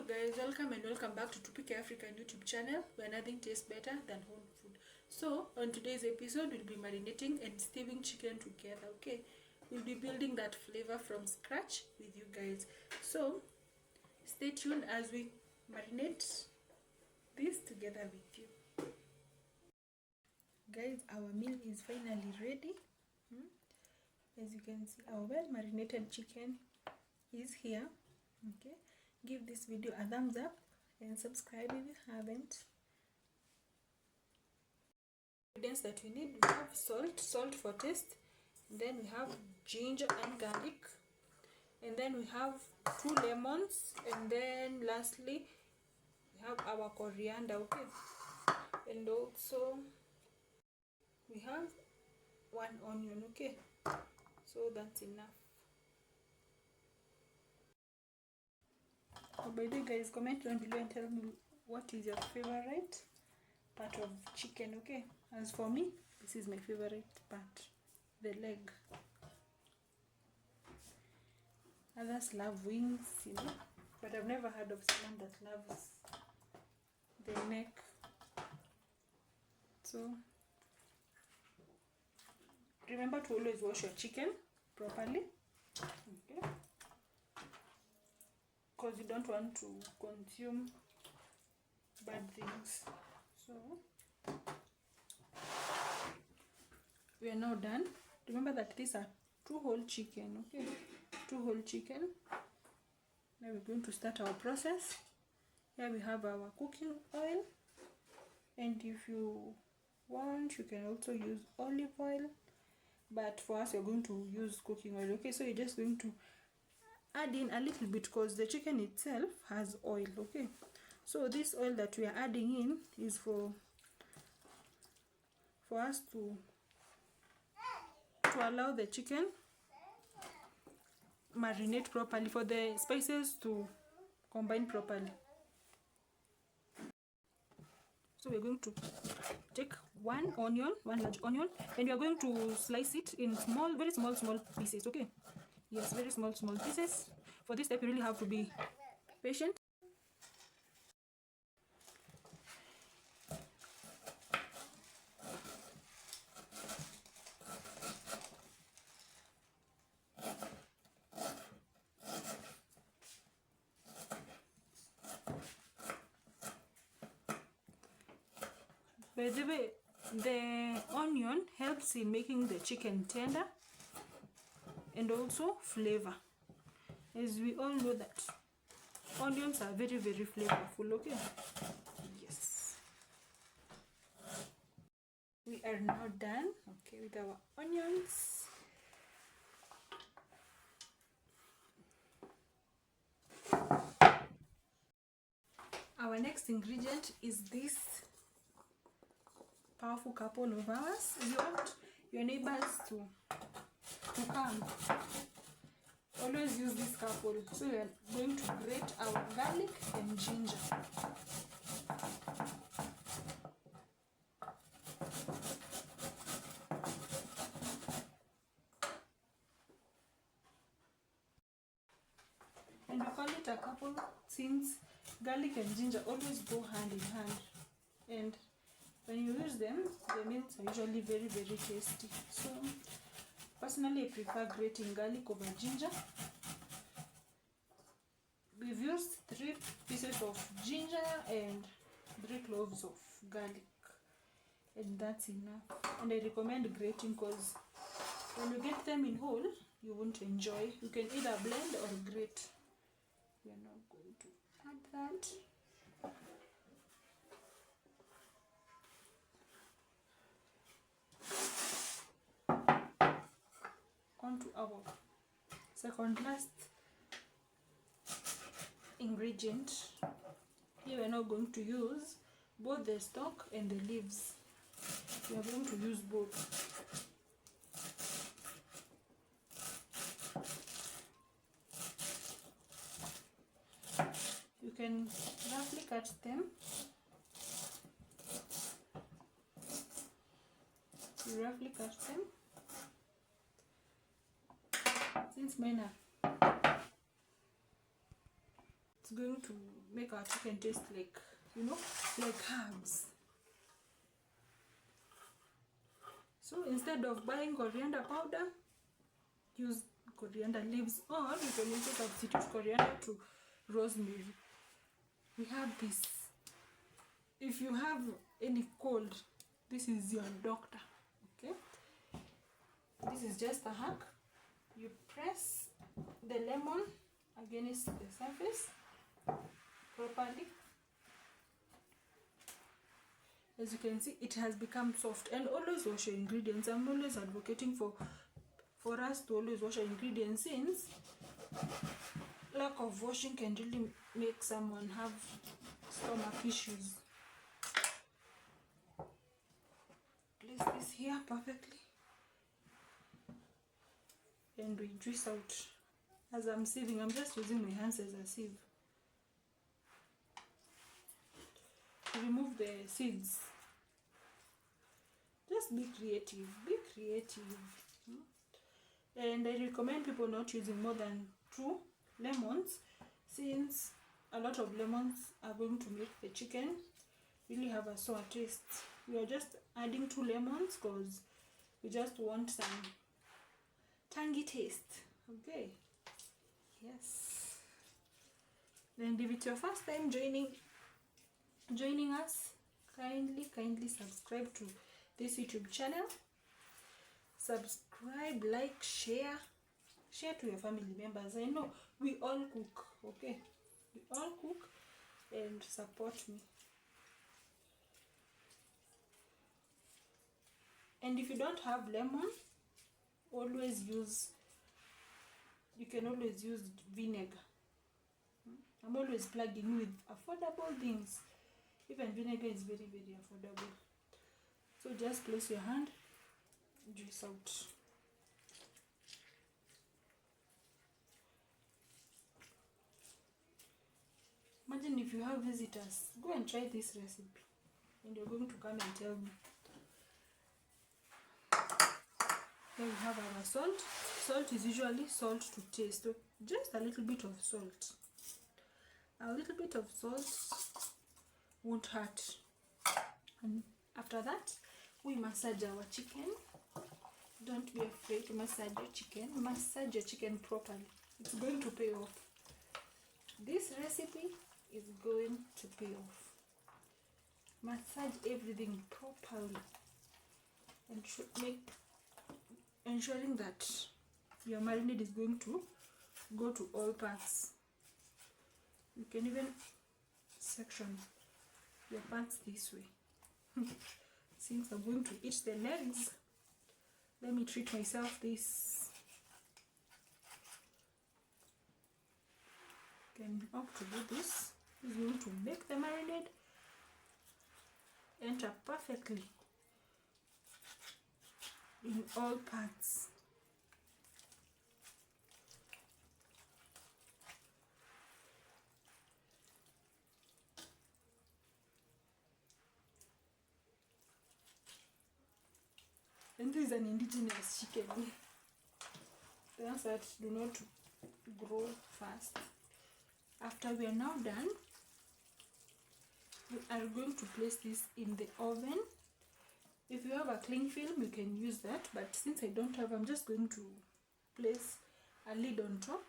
guys, welcome and welcome back to Tupike African YouTube channel where nothing tastes better than home food. So on today's episode we'll be marinating and stewing chicken together. Okay, we'll be building that flavor from scratch with you guys, so stay tuned as we marinate this together with you guys. Our meal is finally ready. As you can see, our well marinated chicken is here. Okay, give this video a thumbs up and subscribe if you haven't. Ingredients that we need: we have salt for taste, and then we have ginger and garlic, and then we have 2 lemons, and then lastly we have our coriander. Okay, and also we have 1 onion. Okay, so that's enough. Oh, by the way guys, comment down below and tell me what is your favorite part of chicken. Okay, as for me, this is my favorite part, the leg. Others love wings, you know, but I've never heard of someone that loves the neck. So remember to always wash your chicken properly, okay, because you don't want to consume bad things. So we are now done. Remember that these are 2 whole chicken. Okay, 2 whole chicken. Now we're going to start our process. Here we have our cooking oil, and if you want you can also use olive oil, but for us we're going to use cooking oil. Okay, so you're just going to add in a little bit because the chicken itself has oil. Okay, so this oil that we are adding in is for us to allow the chicken marinate properly, for the spices to combine properly. So we're going to take 1 large onion, and we are going to slice it in very small pieces. Okay, yes, very small pieces. For this step you really have to be patient. By the way, the onion helps in making the chicken tender and also flavor, as we all know that onions are very flavorful. Okay, yes, we are now done, okay, with our onions. Our next ingredient is this powerful couple of ours. If you want your neighbors to come, always use this couple. So we are going to grate our garlic and ginger. And we call it a couple since garlic and ginger always go hand in hand, and when you use them, the meals are usually very tasty. So personally I prefer grating garlic over ginger. We've used 3 pieces of ginger and 3 cloves of garlic, and that's enough. And I recommend grating because when you get them in whole you won't enjoy. You can either blend or grate. We are now going to add that. Onto our second last ingredient. Here we are now going to use both the stalk and the leaves. We are going to use both. You can roughly cut them. Since mine are going to make our chicken taste like, you know, like herbs. So instead of buying coriander powder, use coriander leaves, or you can also substitute coriander to rosemary. We have this. If you have any cold, this is your doctor. Okay, this is just a hack. You press the lemon against the surface properly. As you can see, it has become soft. And always wash your ingredients. I'm always advocating for us to always wash our ingredients, since lack of washing can really make someone have stomach issues. Place this here perfectly, and we juice out. As I'm sieving, I'm just using my hands as a sieve. Remove the seeds. Just be creative, be creative. And I recommend people not using more than 2 lemons, since a lot of lemons are going to make the chicken really have a sour taste. We are just adding 2 lemons because we just want some tangy taste. Okay, yes. And if it's your first time joining us, kindly subscribe to this YouTube channel. Subscribe, like, share to your family members. I know we all cook, okay? We all cook, and support me. And if you don't have lemon, you can always use vinegar. I'm always plugging with affordable things. Even vinegar is very affordable. So just place your hand, juice out. Imagine if you have visitors, go and try this recipe, and you're going to come and tell me. Here we have our salt. Salt is usually salt to taste, so just a little bit of salt. A little bit of salt won't hurt. And after that, we massage our chicken. Don't be afraid to massage your chicken. Massage your chicken properly. It's going to pay off. This recipe is going to pay off. Massage everything properly, and ensuring that your marinade is going to go to all parts. You can even section your parts this way. Since I'm going to eat the legs, let me treat myself this. Can opt to do this. Is going to make the marinade enter perfectly in all parts. And this is an indigenous chicken. The ones that do not grow fast. After we are now done, we are going to place this in the oven. If you have a cling film, you can use that, but since I don't have, I'm just going to place a lid on top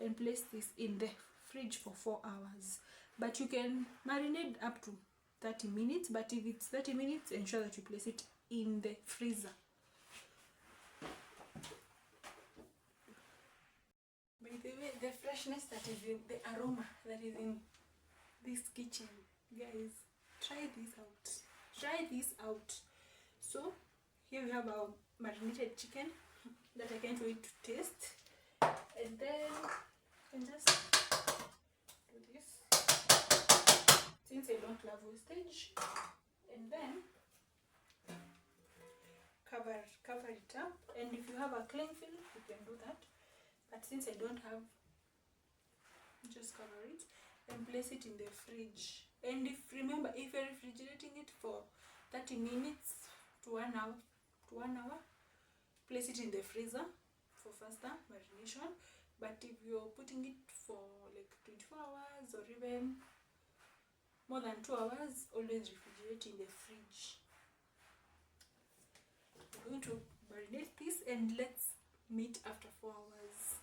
and place this in the fridge for 4 hours. But you can marinate up to 30 minutes, but if it's 30 minutes, ensure that you place it in the freezer. By the way, the freshness that is in the aroma that is in this kitchen, guys, try this out. Try this out. So here we have our marinated chicken that I can't wait to taste. And then I can just do this, since I don't love wastage. And then cover it up. And if you have a cling film, you can do that. But since I don't have, just cover it and place it in the fridge. And remember, if you're refrigerating it for 30 minutes to 1 hour, place it in the freezer for faster marination. But if you're putting it for like to 24 hours or even more than 2 hours, always refrigerate in the fridge. We're going to marinate this and let's meet after 4 hours.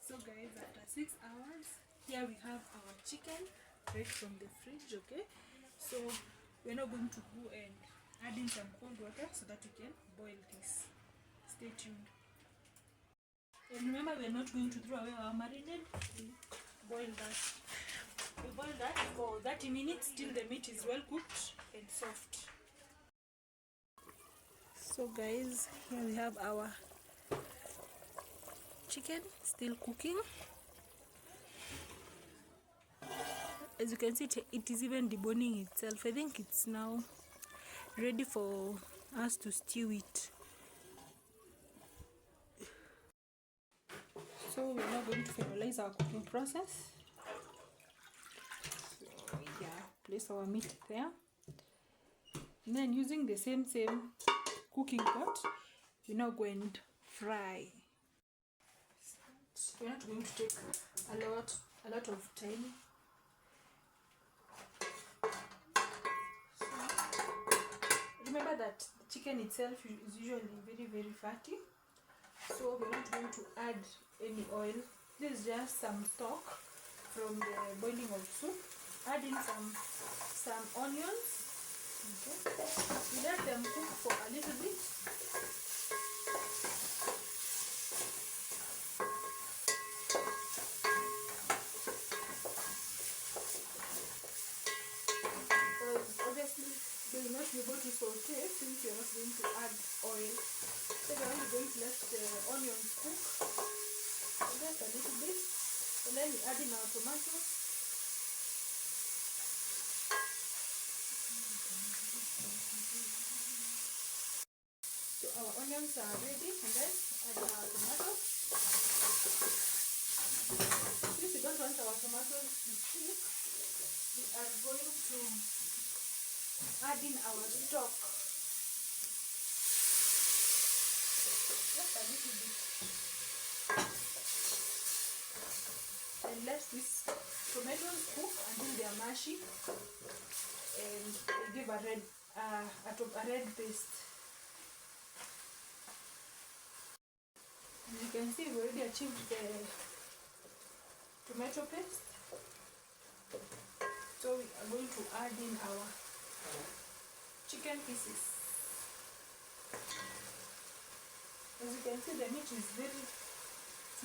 So guys, after 6 hours, here we have our chicken right from the fridge. Okay, so we're now going to go and add in some cold water so that we can boil this. Stay tuned. And remember, we're not going to throw away our marinade. We boil that. We boil that for 30 minutes till the meat is well cooked and soft. So guys, here we have our chicken still cooking. As you can see, it is even deboning itself. I think it's now ready for us to stew it. So we're now going to finalize our cooking process. So yeah, place our meat there. And then using the same cooking pot, we're now going to fry. We're not going to take a lot of time. So, remember that the chicken itself is usually very fatty. So we're not going to add any oil. This is just some stock from the boiling of soup. Add in some onions. Okay. We let them cook for a little bit. Obviously, they will not be able to saute since you're not going to add oil. So we're only going to let the onions cook just a little bit, and then we add in our tomatoes. So our onions are ready, and then add in our tomatoes. Since we don't want our tomatoes to stick, we are going to add in our stock. Just a little bit. And let these tomatoes cook until they are mushy and they give a red paste. As you can see, we've already achieved the tomato paste. So we are going to add in our chicken pieces. As you can see, the meat is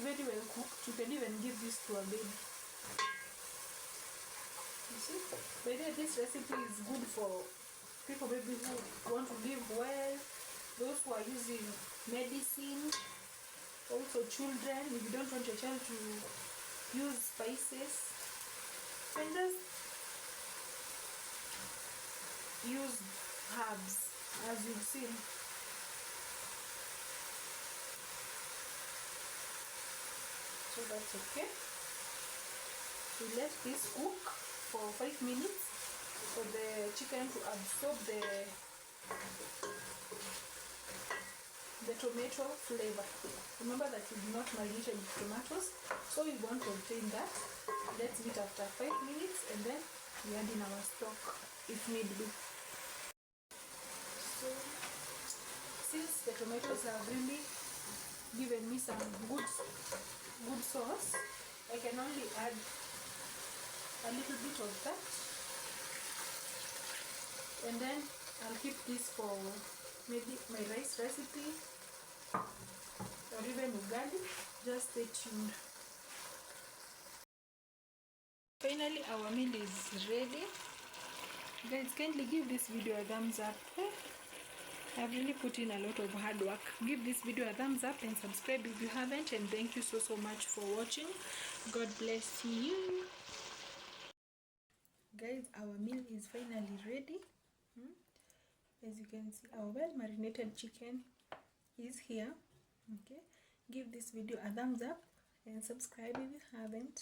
very well cooked. You can even give this to a baby. You see? By the way, this recipe is good for people maybe who want to live well, those who are using medicine, also children. If you don't want your child to use spices, and just use herbs as you've seen. So that's okay. So let this cook for 5 minutes for the chicken to absorb the tomato flavor. Remember that we do not marinate with tomatoes, so we want to obtain that. Let's eat after 5 minutes, and then we add in our stock if need be. So since the tomatoes have really given me some good sauce, I can only add a little bit of that, and then I'll keep this for maybe my rice recipe or even ugali. Just stay tuned. Finally, our meal is ready. Guys, kindly give this video a thumbs up. I've really put in a lot of hard work. Give this video a thumbs up and subscribe if you haven't, and thank you so much for watching. God bless you. Guys, our meal is finally ready. As you can see, our well marinated chicken is here. Okay, give this video a thumbs up and subscribe if you haven't.